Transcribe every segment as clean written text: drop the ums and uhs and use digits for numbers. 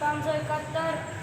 571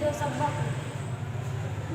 2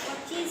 25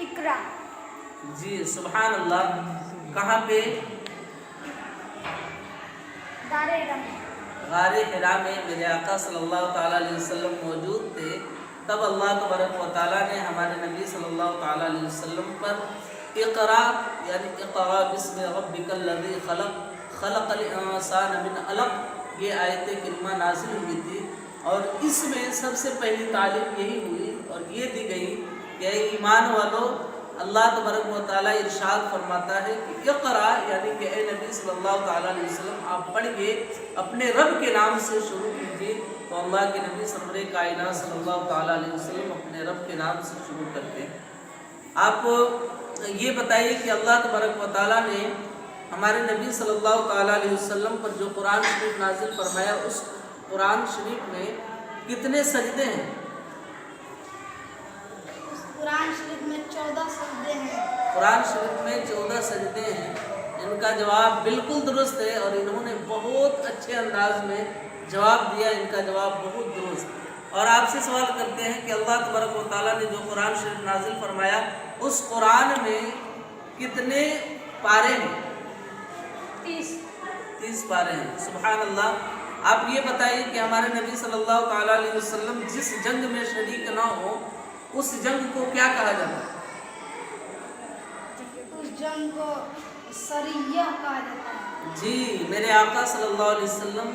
اقرا جی سبحان اللہ. کہاں پہ؟ دار علم غار حرا میں میرے آقا صلی اللہ تعالیٰ علیہ وسلم موجود تھے. تب اللہ تبارک و تعالیٰ نے ہمارے نبی صلی اللہ تعالیٰ علیہ وسلم پر اقرا یعنی اقرا بسم ربک الذی خلق خلق الانسان من علق یہ آیت کریمہ نازل ہوئی تھی. اور اس میں سب سے پہلی تعلیم یہی ہوئی اور یہ دی گئی کہ اے ایمان والو، اللہ تبارک و تعالیٰ ارشاد فرماتا ہے کہ اقرا یعنی کہ اے نبی صلی اللہ تعالیٰ علیہ وسلم آپ پڑھیے، اپنے رب کے نام سے شروع کیجیے. تو اللہ کے نبی سرور کائنات صلی اللہ تعالیٰ علیہ وسلم اپنے رب کے نام سے شروع کرتے ہیں. آپ یہ بتائیے کہ اللہ تبارک و تعالیٰ نے ہمارے نبی صلی اللہ تعالیٰ علیہ وسلم پر جو قرآن شریف نازل فرمایا، اس قرآن شریف میں کتنے سجدے ہیں؟ اس قرآن شریف میں 14 سجدے ہیں. قرآن شریف میں 14 سجدے ہیں. ان کا جواب بالکل درست ہے اور انہوں نے بہت اچھے انداز میں جواب دیا. ان کا جواب بہت درست. اور آپ سے سوال کرتے ہیں کہ اللہ تبارک و تعالیٰ نے جو قرآن شریف نازل فرمایا، اس قرآن میں کتنے پارے ہیں؟ 30 پارے ہیں. سبحان اللہ. آپ یہ بتائیے کہ ہمارے نبی صلی اللہ تعالیٰ علیہ وسلم جس جنگ میں شریک نہ ہو، اس جنگ کو کیا کہا جاتا ہے؟ اس جنگ کو سریہ کہا جاتا ہے. جی میرے آقا صلی اللہ علیہ وسلم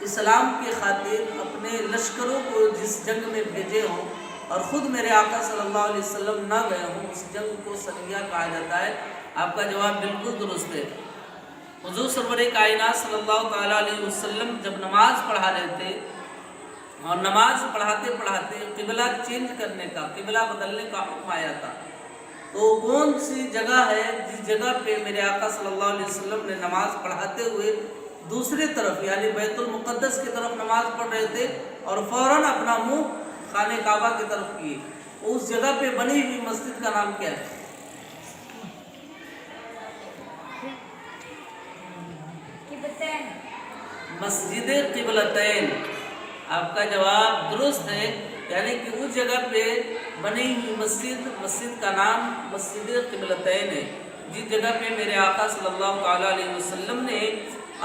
اسلام کی خاطر اپنے لشکروں کو جس جنگ میں بھیجے ہوں اور خود میرے آقا صلی اللہ علیہ وسلم نہ گئے ہوں، اس جنگ کو سریہ کہا جاتا ہے. آپ کا جواب بالکل درست ہے. حضور سرور کائنات صلی اللہ تعالیٰ علیہ وسلم جب نماز پڑھا رہے تھے اور نماز پڑھاتے پڑھاتے قبلہ چینج کرنے کا، قبلہ بدلنے کا حکم آیا تھا. تو کون سی جگہ ہے جس جگہ پہ میرے آقا صلی اللہ علیہ وسلم نے نماز پڑھاتے ہوئے دوسری طرف یعنی بیت المقدس کی طرف نماز پڑھ رہے تھے اور فوراً اپنا منہ خانہ کعبہ کی طرف کیے؟ اس جگہ پہ بنی ہوئی مسجد کا نام کیا ہے؟ مسجد قبلتین. آپ کا جواب درست ہے. یعنی کہ اس جگہ پہ بنی ہوئی مسجد کا نام مسجد قبلتین ہے، جس جگہ پہ میرے آقا صلی اللہ تعالیٰ علیہ وسلم نے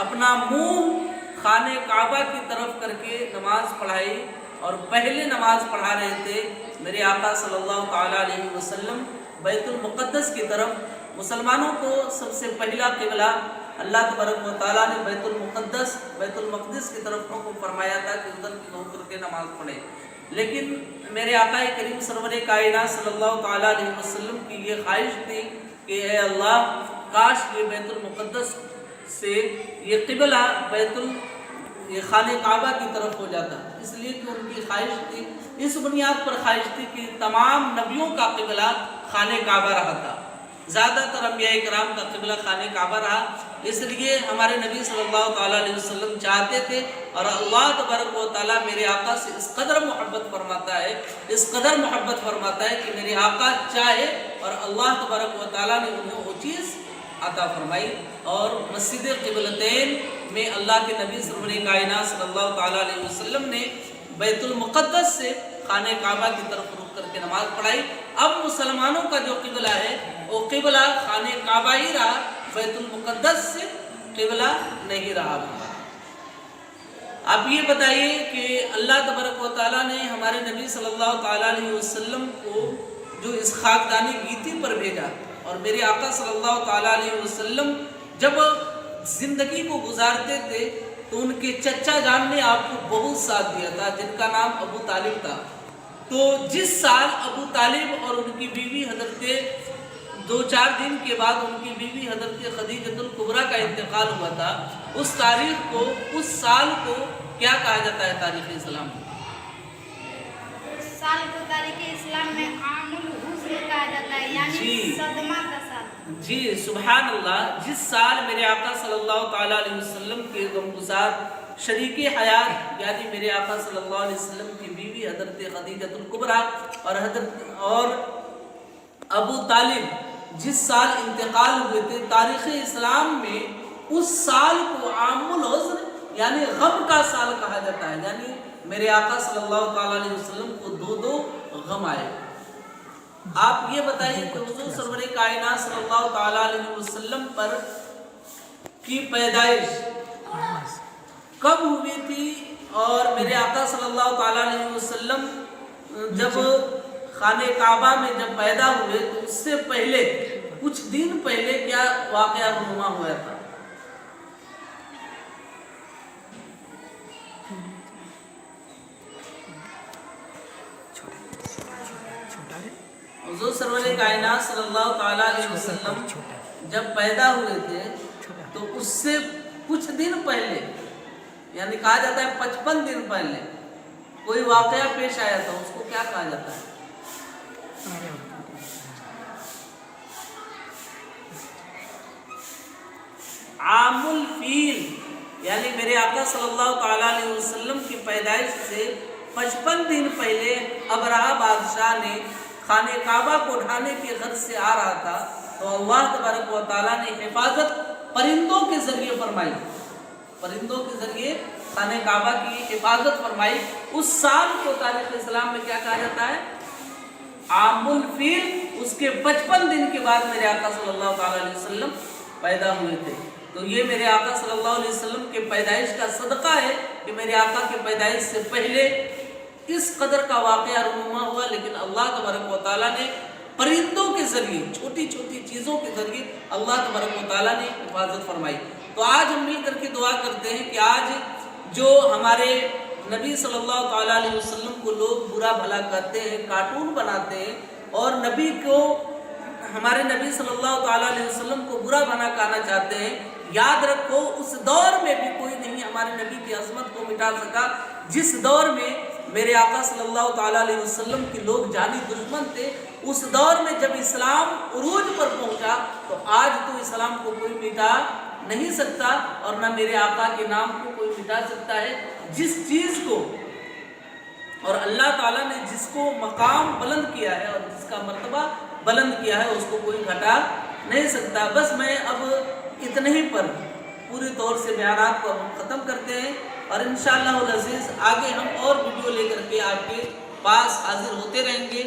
اپنا منہ خانہ کعبہ کی طرف کر کے نماز پڑھائی. اور پہلے نماز پڑھا رہے تھے میرے آقا صلی اللہ تعالیٰ علیہ وسلم بیت المقدس کی طرف. مسلمانوں کو سب سے پہلا قبلہ اللہ تبارک و تعالیٰ نے بیت المقدس کی طرف حکم فرمایا تھا کہ ادھر کی ہو کر کے نماز پڑھے. لیکن میرے آقا کریم سرور کائنات صلی اللہ تعالیٰ علیہ وسلم کی یہ خواہش تھی کہ اے اللہ، کاش یہ بیت المقدس سے یہ قبلہ یہ خانہ کعبہ کی طرف ہو جاتا. اس لیے کہ ان کی خواہش تھی، اس بنیاد پر خواہش تھی کہ تمام نبیوں کا قبلہ خانہ کعبہ رہا تھا. زیادہ تر انبیاء کرام کا قبلہ خانہ کعبہ رہا. اس لیے ہمارے نبی صلی اللہ تعالیٰ علیہ وسلم چاہتے تھے اور اللہ تبارک و تعالیٰ میرے آقا سے اس قدر محبت فرماتا ہے کہ میرے آقا چاہے اور اللہ تبارک و تعالیٰ نے انہیں وہ چیز عطا فرمائی. اور مسجد قبلتین میں اللہ کے نبی سرور کائنات صلی اللہ تعالیٰ علیہ وسلم نے بیت المقدس سے خانہ کعبہ کی طرف رخ کر کے نماز پڑھائی. اب مسلمانوں کا جو قبلہ ہے وہ قبلہ خانہ کعبہ ہی رہا، بیت المقدس سے قبلہ نہیں رہا. آپ یہ بتائیے کہ اللہ تبارک و تعالیٰ نے ہمارے نبی صلی اللہ تعالیٰ علیہ وسلم کو جو اس خاکدانی گیتی پر بھیجا، اور میرے آقا صلی اللہ تعالیٰ علیہ وسلم جب زندگی کو گزارتے تھے تو ان کے چچا جان نے آپ کو بہت ساتھ دیا تھا، جن کا نام ابو طالب تھا. تو جس سال ابو طالب اور ان کی بیوی حضرت 2-4 دن کے بعد ان کی بیوی حضرت خدیجۃ الکبریٰ کا انتقال ہوا تھا، اس تاریخ کو، اس سال کو کیا کہا جاتا ہے تاریخ اسلام میں؟ اس سال کو تاریخ اسلام میں عام الحزن کہا جاتا ہے، یعنی صدمہ کا سال. جی سبحان اللہ. جس سال میرے آقا صلی اللہ تعالیٰ علیہ وسلم کے غمگسار شریک حیات یعنی میرے آقا صلی اللہ علیہ وسلم کی بیوی حضرت خدیجۃ الکبریٰ اور ابو طالب جس سال انتقال ہوئے تھے، تاریخ اسلام میں اس سال کو عام الحزن یعنی غم کا سال کہا جاتا ہے. یعنی میرے آقا صلی اللہ تعالیٰ علیہ وسلم کو 2 غم آئے. آپ یہ بتائیے کہ حضور سرور کائنات صلی اللہ تعالیٰ علیہ وسلم پر کی پیدائش کب ہوئی تھی، اور میرے آقا صلی اللہ تعالیٰ علیہ وسلم جب خانہ کعبہ میں جب پیدا ہوئے تو اس سے پہلے کچھ دن پہلے کیا واقعہ رونما ہوا تھا؟ حضور سرور کائنات صلی اللہ تعالیٰ علیہ وسلم جب پیدا ہوئے تھے تو اس سے کچھ دن پہلے، یعنی کہا جاتا ہے 55 دن پہلے کوئی واقعہ پیش آیا تھا، اس کو کیا کہا جاتا ہے؟ عام الفیل، یعنی میرے آقا صلی اللہ تعالیٰ علیہ وسلم کی پیدائش سے 55 دن پہلے ابرہہ بادشاہ نے خانہ کعبہ کو ڈھانے کی غرض سے آ رہا تھا، تو اللہ تبارک و تعالیٰ نے حفاظت پرندوں کے ذریعے فرمائی، پرندوں کے ذریعے خانہ کعبہ کی حفاظت فرمائی۔ اس سال کو تاریخ اسلام میں کیا کہا جاتا ہے؟ عام الفیل۔ اس کے 55 دن کے بعد میرے آقا صلی اللہ تعالیٰ علیہ وسلم پیدا ہوئے تھے۔ تو یہ میرے آقا صلی اللہ علیہ وسلم کے پیدائش کا صدقہ ہے کہ میرے آقا کے پیدائش سے پہلے اس قدر کا واقعہ رونما ہوا، لیکن اللہ تبارک و تعالیٰ نے پرندوں کے ذریعے، چھوٹی چھوٹی چیزوں کے ذریعے اللہ تبارک و تعالیٰ نے حفاظت فرمائی۔ تو آج ہم مل کر کے دعا کرتے ہیں کہ آج جو ہمارے نبی صلی اللہ تعالیٰ علیہ وسلم کو لوگ برا بھلا کہتے ہیں، کارٹون بناتے ہیں، اور نبی کو، ہمارے نبی صلی اللہ تعالیٰ علیہ وسلم کو برا بھلا کہنا چاہتے ہیں، یاد رکھو اس دور میں بھی کوئی نہیں ہمارے نبی کی عظمت کو مٹا سکا۔ جس دور میں میرے آقا صلی اللہ تعالیٰ علیہ وسلم کے لوگ جانی دشمن تھے، اس دور میں جب اسلام عروج پر پہنچا تو آج تو اسلام کو کوئی مٹا نہیں سکتا، اور نہ میرے آقا کے نام کو کوئی مٹا سکتا ہے۔ جس چیز کو اور اللہ تعالیٰ نے جس کو مقام بلند کیا ہے اور جس کا مرتبہ بلند کیا ہے، اس کو کوئی گھٹا نہیں سکتا۔ بس میں اب اتنے ہی پر پوری طور سے بیانات کو ہم ختم کرتے ہیں، اور انشاءاللہ العزیز آگے ہم اور ویڈیو لے کر کے آپ کے پاس حاضر ہوتے رہیں گے۔